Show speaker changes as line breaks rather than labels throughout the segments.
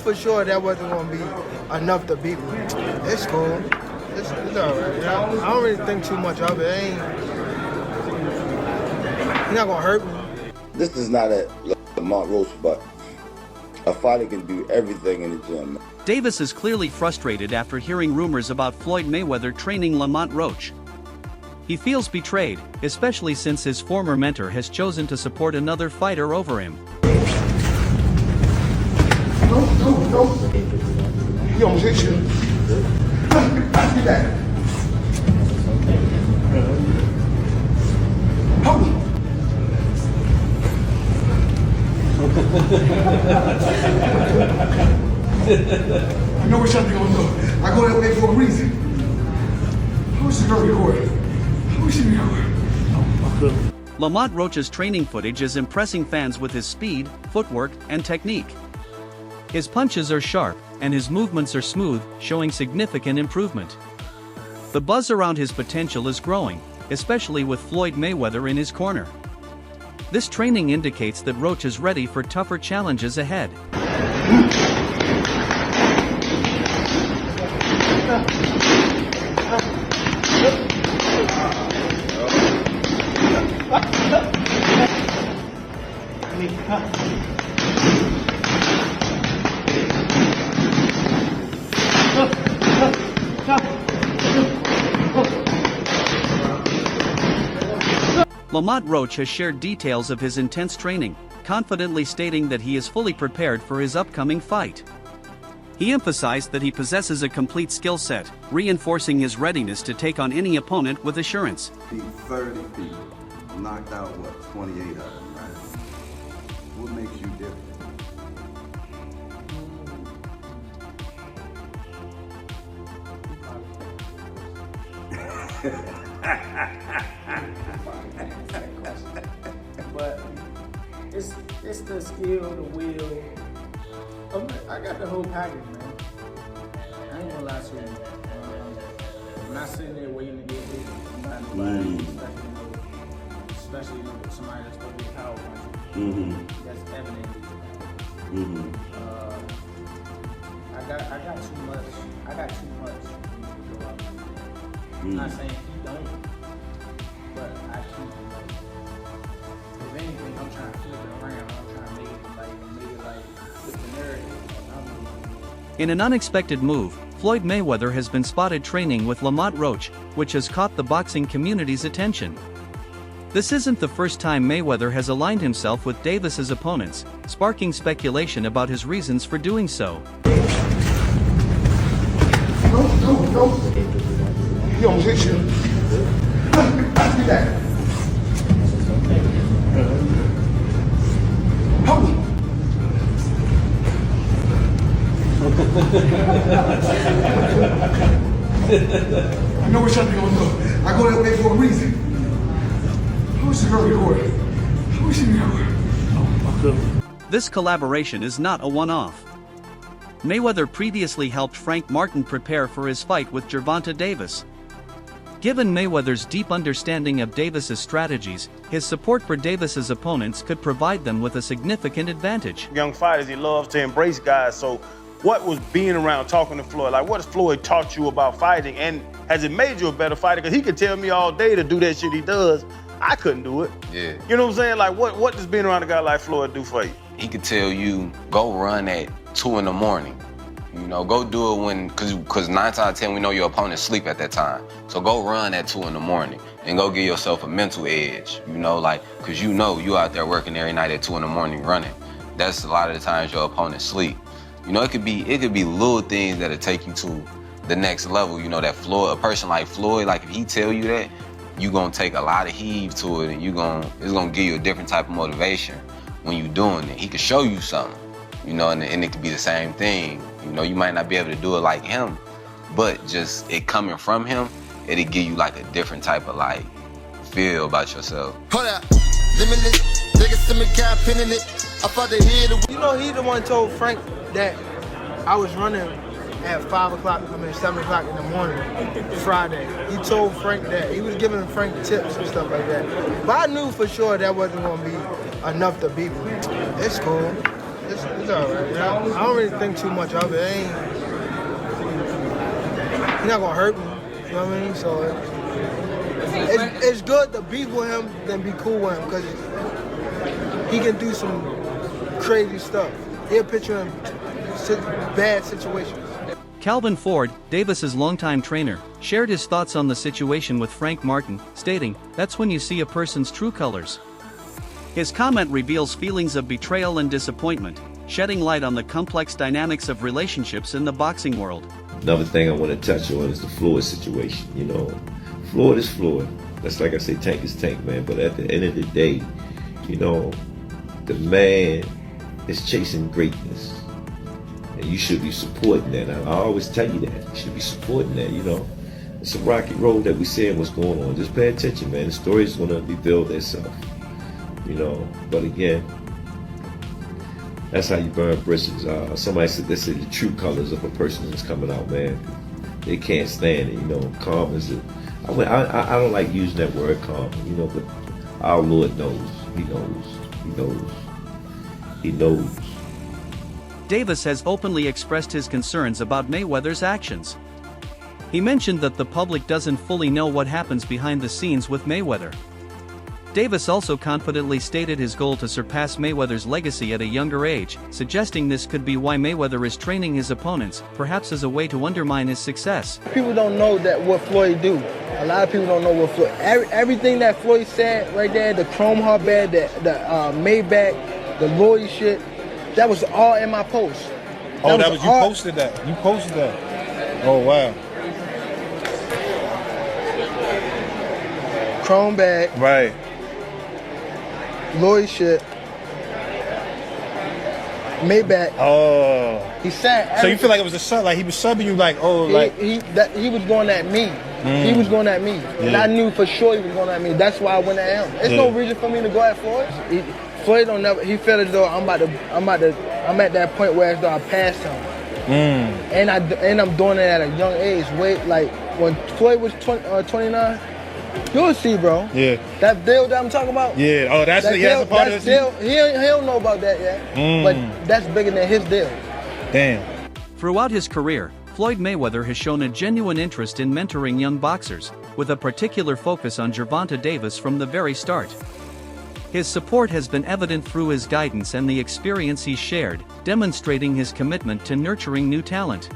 for sure that wasn't going to be enough to beat me. It's cool. It's all right. I don't really think too much of it. He's not going to hurt me.
This is not a Lamont Roach, but a fighter can do everything in the gym.
Davis is clearly frustrated after hearing rumors about Floyd Mayweather training Lamont Roach. He feels betrayed, especially since his former mentor has chosen to support another fighter over him.
No. He almost hit you. Pass me that. Hold him. I know what y'all think I'm doing. I go that way for a reason. I wish you could record it. I wish you could record it.
Lamont Roach's training footage is impressing fans with his speed, footwork, and technique. His punches are sharp, and his movements are smooth, showing significant improvement. The buzz around his potential is growing, especially with Floyd Mayweather in his corner. This training indicates that Roach is ready for tougher challenges ahead. Lamont Roach has shared details of his intense training, confidently stating that he is fully prepared for his upcoming fight. He emphasized that he possesses a complete skill set, reinforcing his readiness to take on any opponent with assurance.
Beat 30 people, knocked out, 28 of them, right? What makes you different?
But it's the skill, the will. I got the whole package, man. I ain't gonna lie to you. I'm not sitting there waiting to get hit. I'm not nobody, especially somebody that's supposed to be a power puncher. That's evident. I got too much. I got too much. I'm not saying he don't, but I keep. If anything, I'm trying to flip it around. I'm trying to make it flip the narrative.
In an unexpected move, Floyd Mayweather has been spotted training with Lamont Roach, which has caught the boxing community's attention. This isn't the first time Mayweather has aligned himself with Davis's opponents, sparking speculation about his reasons for doing so.
No. He almost hit you. Pass me that. Hold him. I know what y'all think I'm doing. I go that way for a reason. I wish you could record it. I wish you could record it.
This collaboration is not a one-off. Mayweather previously helped Frank Martin prepare for his fight with Gervonta Davis. Given Mayweather's deep understanding of Davis's strategies, his support for Davis's opponents could provide them with a significant advantage.
Young fighters, he loves to embrace guys, so what was being around talking to Floyd? Like, what has Floyd taught you about fighting, and has it made you a better fighter? Because he could tell me all day to do that shit he does. I couldn't do it.
Yeah.
You know what I'm saying? Like, what does being around a guy like Floyd do for you?
He could tell you, go run at 2 in the morning. You know, go do it when, cause 9 times out of 10 we know your opponent sleep at that time. So go run at 2 in the morning and go give yourself a mental edge. You know, like, cause you know you out there working every night at 2 in the morning running. That's a lot of the times your opponent sleep. You know, it could be little things that'll take you to the next level. You know, that Floyd, a person like Floyd, like if he tell you that, you gonna take a lot of heave to it, and it's gonna give you a different type of motivation when you doing it. He could show you something, you know, and it could be the same thing. You know, you might not be able to do it like him, but just it coming from him, it'll give you like a different type of like feel about yourself.
Hold up, limitless, niggas in the cap pinning it. I thought they hear the.
You know, he the one told Frank that I was running at 7 o'clock in the morning, Friday. He told Frank that. He was giving Frank tips and stuff like that. But I knew for sure that wasn't gonna be enough to beat me. It's cool. It's It's all right. I don't really think too much of it. He's not gonna hurt me. You know what I mean? So it's good to be with him than be cool with him, because he can do some crazy stuff. He'll put you in bad situations.
Calvin Ford, Davis's longtime trainer, shared his thoughts on the situation with Frank Martin, stating, "That's when you see a person's true colors." His comment reveals feelings of betrayal and disappointment, shedding light on the complex dynamics of relationships in the boxing world.
Another thing I want to touch on is the Floyd situation. You know, Floyd is Floyd. That's like I say, Tank is Tank, man. But at the end of the day, you know, the man is chasing greatness. And you should be supporting that. I always tell you that. You should be supporting that, you know. It's a rocky road that we saying what's going on. Just pay attention, man. The story is going to reveal itself. You know, but again, that's how you burn bridges. Somebody said this is the true colors of a person that's coming out, man. They can't stand it, you know. Calm is it. I don't like using that word calm, you know, but our Lord knows. He knows. He knows. He knows.
Davis has openly expressed his concerns about Mayweather's actions. He mentioned that the public doesn't fully know what happens behind the scenes with Mayweather. Davis also confidently stated his goal to surpass Mayweather's legacy at a younger age, suggesting this could be why Mayweather is training his opponents, perhaps as a way to undermine his success.
People don't know that what Floyd do. A lot of people don't know what Floyd. Everything that Floyd said right there, the chrome heart bed, the Maybach, the Lloyd shit, that was all in my post.
That was you posted that. You posted that. Oh wow.
Chrome bag.
Right.
Lloyd shit. Maybach.
Oh.
He said.
So you feel like it was a sub, like he was subbing you, like
he was going at me. He was going at me, and I knew for sure he was going at me. That's why I went at him. There's no reason for me to go at Floyd. Floyd don't never. He felt as though I'm at that point where as though I passed him. And I'm doing it at a young age. Like when Floyd was 29. You'll see, bro.
Yeah.
That deal that I'm talking about?
Yeah. Oh, that's a part of this
deal. He don't know about that yet. But that's bigger than his deal.
Damn.
Throughout his career, Floyd Mayweather has shown a genuine interest in mentoring young boxers, with a particular focus on Gervonta Davis from the very start. His support has been evident through his guidance and the experience he's shared, demonstrating his commitment to nurturing new talent.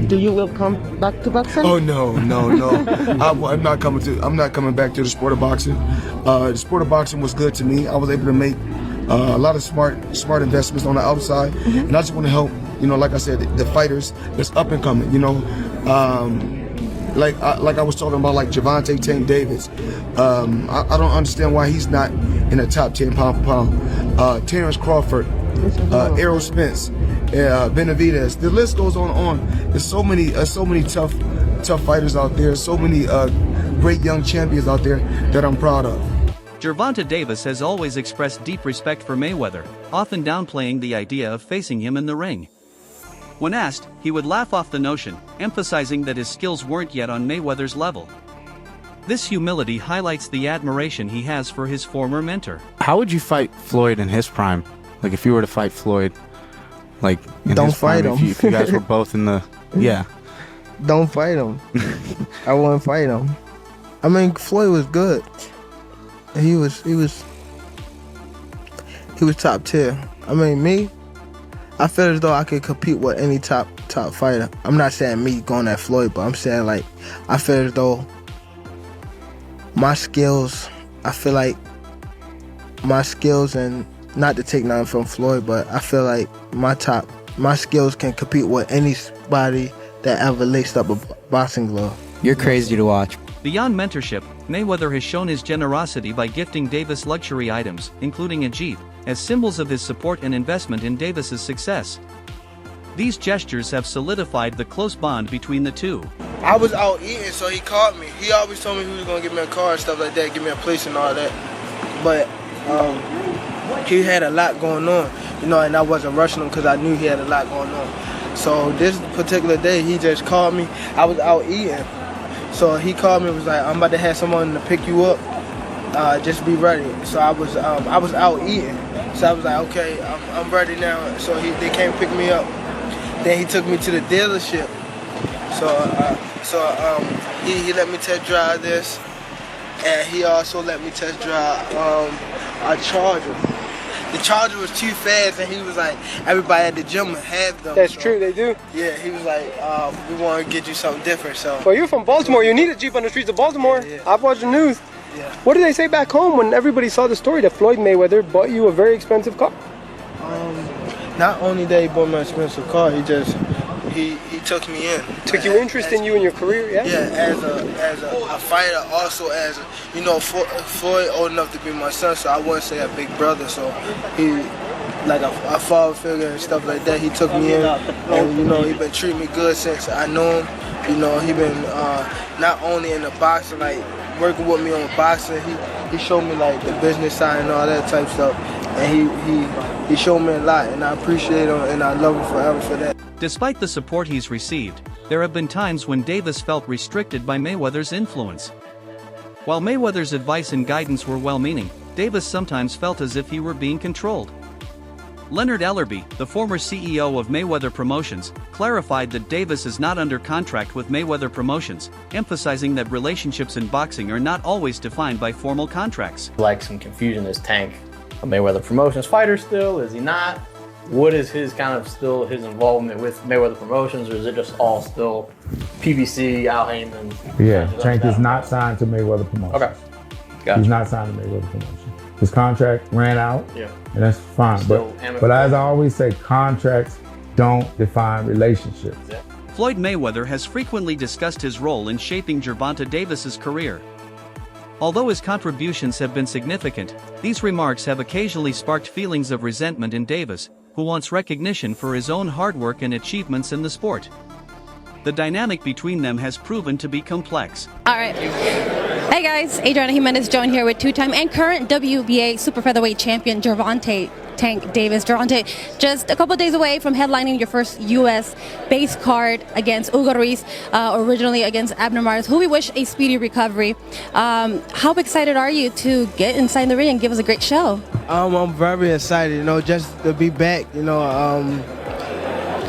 Do you will come back to boxing?
Oh no. I'm not coming back to the sport of boxing. The sport of boxing was good to me. I was able to make a lot of smart investments on the outside, and I just want to help. You know, like I said, the fighters that's up and coming. You know, like I was talking about, like Gervonta Davis. I don't understand why he's not in the top 10 pound for pound. Terrence Crawford, Errol Spence, Benavidez. The list goes on. There's so many tough fighters out there. So many great young champions out there that I'm proud of.
Gervonta Davis has always expressed deep respect for Mayweather, often downplaying the idea of facing him in the ring. When asked, he would laugh off the notion, emphasizing that his skills weren't yet on Mayweather's level. This humility highlights the admiration he has for his former mentor.
How would you fight Floyd in his prime? Like if you were to fight Floyd, like in
don't
his
fight
prime,
him.
If you guys were both in the
Don't fight him. I wouldn't fight him. I mean, Floyd was good. He was top tier. I mean, me, I feel as though I could compete with any top fighter. I'm not saying me going at Floyd, but I'm saying like I feel as though my skills, and not to take nothing from Floyd, but I feel like my skills can compete with anybody that ever laced up a boxing glove.
You're crazy to watch.
Beyond mentorship, Mayweather has shown his generosity by gifting Davis luxury items, including a Jeep, as symbols of his support and investment in Davis's success. These gestures have solidified the close bond between the two.
I was out eating, so he called me. He always told me he was gonna give me a car and stuff like that, give me a place and all that. But he had a lot going on, you know, and I wasn't rushing him because I knew he had a lot going on. So this particular day, he just called me. I was out eating, so he called me and was like, "I'm about to have someone to pick you up. Just be ready." So I was out eating. So I was like, okay, I'm ready now. So they came pick me up. Then he took me to the dealership. So he let me test drive this, and he also let me test drive a Charger. The Charger was too fast, and he was like, everybody at the gym have them.
That's true, they do.
Yeah, he was like, we want to get you something different. So.
Well, you're from Baltimore. You need a Jeep on the streets of Baltimore.
Yeah.
I've watched the news.
Yeah.
What did they say back home when everybody saw the story that Floyd Mayweather bought you a very expensive car?
Not only that he bought me an expensive car, he took me in.
Took you interest in you and your career, yeah?
Yeah, as a fighter, also as Floyd old enough to be my son, so I wouldn't say a big brother. So he, like a father figure and stuff like that. He took me in, and he been treating me good since I knew him. He been not only in the boxing, like working with me on boxing. He showed me like the business side and all that type stuff, and he showed me a lot, and I appreciate him and I love him forever for that.
Despite the support he's received, there have been times when Davis felt restricted by Mayweather's influence. While Mayweather's advice and guidance were well-meaning, Davis sometimes felt as if he were being controlled. Leonard Ellerby, the former CEO of Mayweather Promotions, clarified that Davis is not under contract with Mayweather Promotions, emphasizing that relationships in boxing are not always defined by formal contracts.
Like some confusion, is Tank a Mayweather Promotions fighter still? Is he not? What is his his involvement with Mayweather Promotions, or is it just all still PBC, Al Heyman?
Yeah, Tank is not signed to Mayweather Promotions.
Okay, gotcha.
He's not signed to Mayweather Promotions. His contract ran out,
yeah,
and that's fine. But as I always say, contracts don't define relationships.
Yeah.
Floyd Mayweather has frequently discussed his role in shaping Gervonta Davis's career. Although his contributions have been significant, these remarks have occasionally sparked feelings of resentment in Davis, who wants recognition for his own hard work and achievements in the sport. The dynamic between them has proven to be complex.
All right. Hey guys, Adriana Jimenez joined here with two-time and current WBA super featherweight champion Gervonta Tank Davis. Gervonta, just a couple days away from headlining your first U.S. base card against Hugo Ruiz, originally against Abner Mares, who we wish a speedy recovery. How excited are you to get inside the ring and give us a great show?
I'm very excited, just to be back,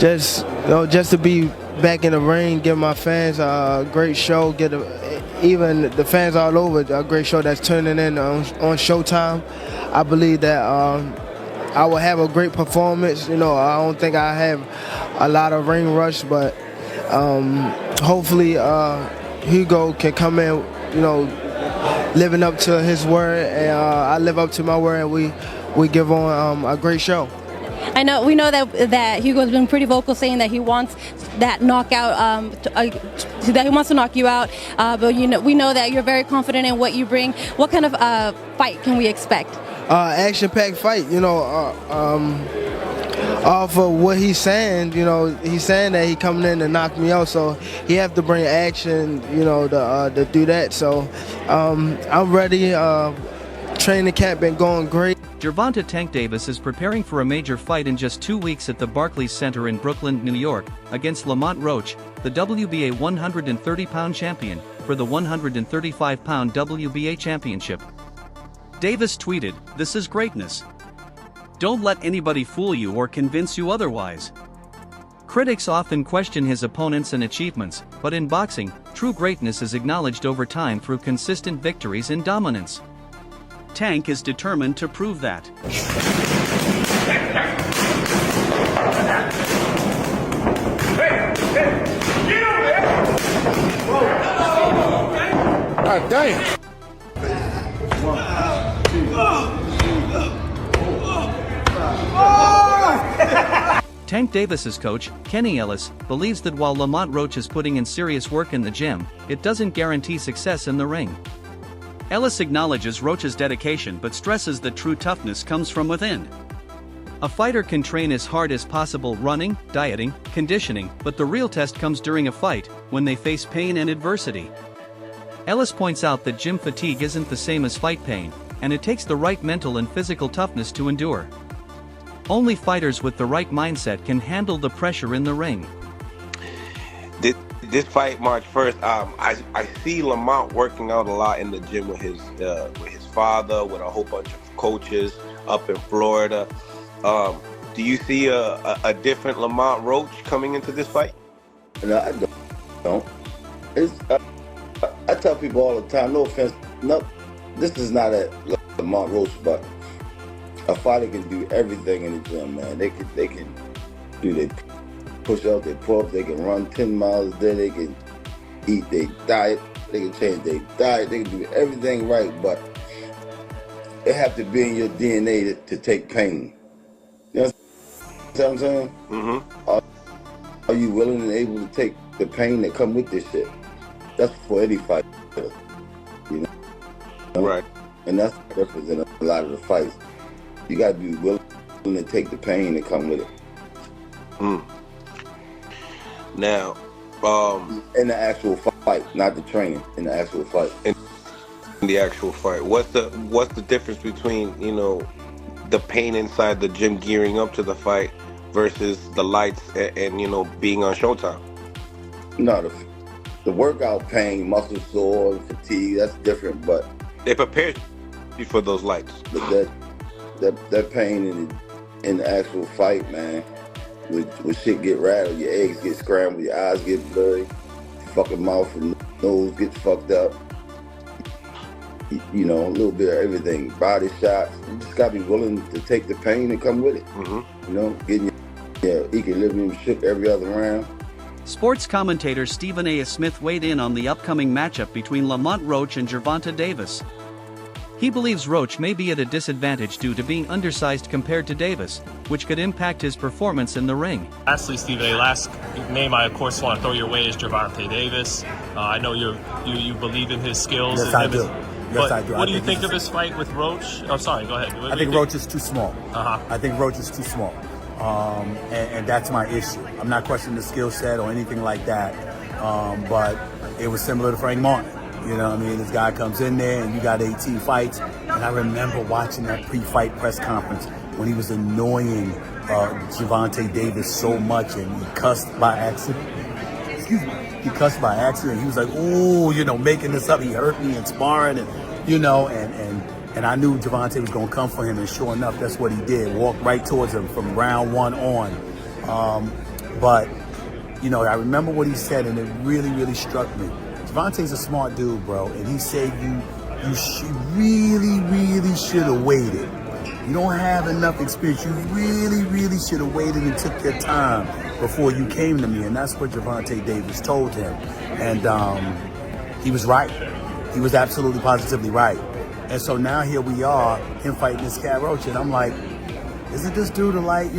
just to be back in the ring, give my fans a great show, even the fans all over a great show that's turning in on Showtime. I believe that I will have a great performance. I don't think I have a lot of ring rush, but hopefully Hugo can come in, living up to his word, and I live up to my word, and we give on a great show.
We know that Hugo's been pretty vocal, saying that he wants that knockout, that he wants to knock you out. But we know that you're very confident in what you bring. What kind of fight can we expect?
Action-packed fight. Off of what he's saying, he's saying that he coming in to knock me out, so he have to bring action, to do that. So I'm ready. Training camp been going great.
Gervonta Tank Davis is preparing for a major fight in just 2 weeks at the Barclays Center in Brooklyn, New York, against Lamont Roach, the WBA 130-pound champion, for the 135-pound WBA championship. Davis tweeted, "This is greatness. Don't let anybody fool you or convince you otherwise." Critics often question his opponents and achievements, but in boxing, true greatness is acknowledged over time through consistent victories and dominance. Tank is determined to prove that.
God damn.
Tank Davis's coach, Kenny Ellis, believes that while Lamont Roach is putting in serious work in the gym, it doesn't guarantee success in the ring. Ellis acknowledges Roach's dedication but stresses that true toughness comes from within. A fighter can train as hard as possible running, dieting, conditioning, but the real test comes during a fight, when they face pain and adversity. Ellis points out that gym fatigue isn't the same as fight pain, and it takes the right mental and physical toughness to endure. Only fighters with the right mindset can handle the pressure in the ring.
This fight, March 1st, I see Lamont working out a lot in the gym with his father, with a whole bunch of coaches. up in Florida. Do you see a different Lamont Roach coming into this fight?
No, I don't. It's, I tell people all the time, no offense, no, this is not a Lamont Roach, but a fighter can do everything in the gym, man. They can do their push-ups, their pull-ups, they can run 10 miles a day, they can eat their diet, they can change their diet, they can do everything right, but it have to be in your DNA to take pain. You know what I'm saying? Mm-hmm. Are you willing and able to take the pain that come with this shit? That's for any fighter, you know?
Right.
And that's the difference in a lot of the fights. You gotta be willing to take the pain that come with it.
Mm. Now,
in the actual fight, not the training, in the actual fight.
In the actual fight, what's the difference between, you know, the pain inside the gym gearing up to the fight versus the lights and you know, being on Showtime?
No, the workout pain, muscle sore, fatigue, that's different, but
it prepares you for those lights.
But that pain in the actual fight, man, when shit get rattled, your eggs get scrambled, your eyes get blurry, your fucking mouth and nose gets fucked up. You know, a little bit of everything, body shots. You just gotta be willing to take the pain and come with it. Mm-hmm. You know, getting your equilibrium shook every other round.
Sports commentator Stephen A. Smith weighed in on the upcoming matchup between Lamont Roach and Gervonta Davis. He believes Roach may be at a disadvantage due to being undersized compared to Davis, which could impact his performance in the ring.
Lastly, Stephen A., last name I of course want to throw your way is Gervonta Davis. I know you believe in his skills.
Yes, I do. Yes, I do.
What do you think of this fight with Roach? Oh, sorry, go ahead.
I think Roach is too small. I think Roach is too small. And that's my issue. I'm not questioning the skill set or anything like that, but it was similar to Frank Martin. You know what I mean? This guy comes in there and you got 18 fights. And I remember watching that pre-fight press conference when he was annoying Gervonta Davis so much and he cussed by accident. Excuse me. He cussed by accident. He was like, "Oh, you know, making this up. He hurt me in sparring," and you know, and I knew Gervonta was gonna come for him, and sure enough, that's what he did. Walked right towards him from round one on. But you know, I remember what he said, and it really, really struck me. Gervonta's a smart dude, bro, and he said you really, really should have waited. You don't have enough experience. You really, really should have waited and took your time before you came to me, and that's what Gervonta Davis told him. And he was right. He was absolutely positively right. And so now here we are, him fighting this cat Roach, and I'm like, isn't this dude a like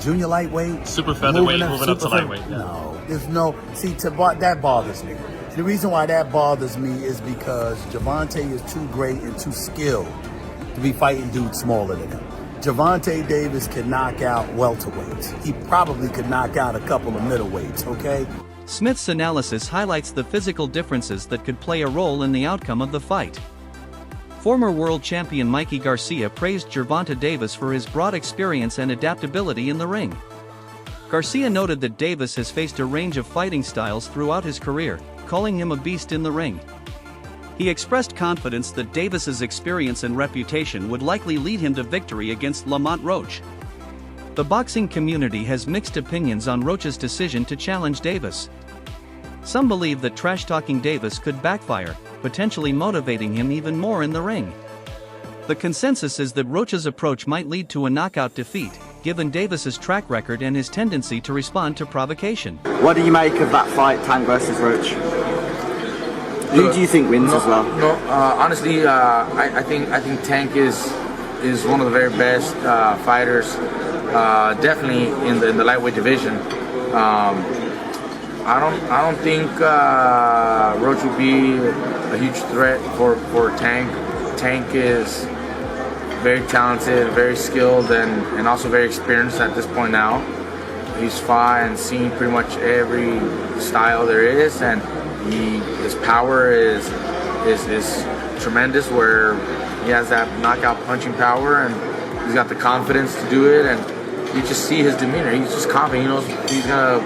junior lightweight?
Super featherweight, moving up to lightweight. Yeah.
No, there's no, see, that bothers me. The reason why that bothers me is because Gervonta is too great and too skilled to be fighting dudes smaller than him. Gervonta Davis can knock out welterweights. He probably could knock out a couple of middleweights, okay?
Smith's analysis highlights the physical differences that could play a role in the outcome of the fight. Former world champion Mikey Garcia praised Gervonta Davis for his broad experience and adaptability in the ring. Garcia noted that Davis has faced a range of fighting styles throughout his career, calling him a beast in the ring. He expressed confidence that Davis's experience and reputation would likely lead him to victory against Lamont Roach. The boxing community has mixed opinions on Roach's decision to challenge Davis. Some believe that trash-talking Davis could backfire, potentially motivating him even more in the ring. The consensus is that Roach's approach might lead to a knockout defeat, given Davis's track record and his tendency to respond to provocation.
What do you make of that fight, Tank versus Roach? Who do you think wins as well?
Honestly, I think Tank is one of the very best fighters, definitely in the lightweight division. I don't think Roach will be a huge threat for Tank. Tank is very talented, very skilled, and also very experienced at this point now. He's fought and seen pretty much every style there is, and his power is tremendous, where he has that knockout punching power, and he's got the confidence to do it, and you just see his demeanor. He's just confident. He knows he's gonna,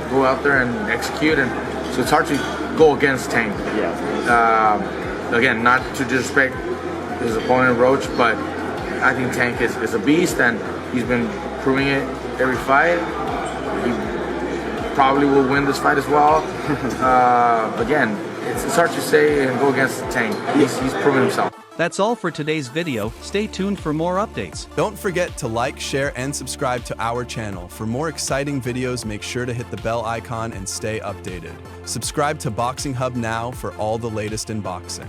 go out there and execute, and so it's hard to go against Tank. Again, not to disrespect his opponent Roach, but I think Tank is a beast, and he's been proving it every fight. He probably will win this fight as well. Again, it's hard to say and go against Tank. He's proven himself.
That's all for today's video. Stay tuned for more updates.
Don't forget to like, share, and subscribe to our channel. For more exciting videos, make sure to hit the bell icon and stay updated. Subscribe to Boxing Hub now for all the latest in boxing.